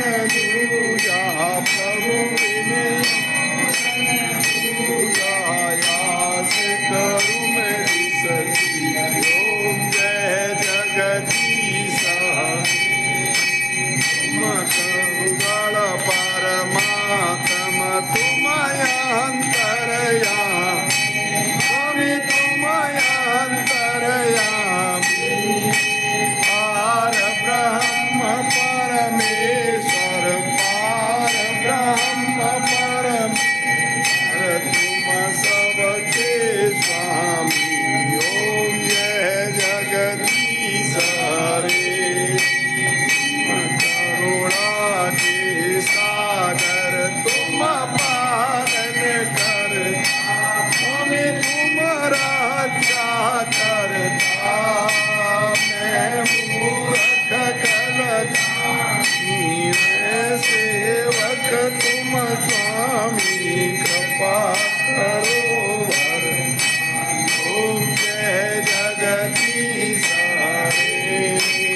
दूजा प्रभु विनय दूजायास करूं मेरी सती ओम जय जगदीश करुणाळ परमात्मा तुमया अंतरया स्वामी तुमया अंतरयामी पार ब्रह्म परमेश्वर पार ब्रह्म परमेश्वर तुम सबके स्वामी ओम जय जगदीश हरे करुणा के सागर तुम पालन कर स्वामी तुम रक्षा करता मैं मूर्ख कलदानी मैं सेवक तुम स्वामी कृपा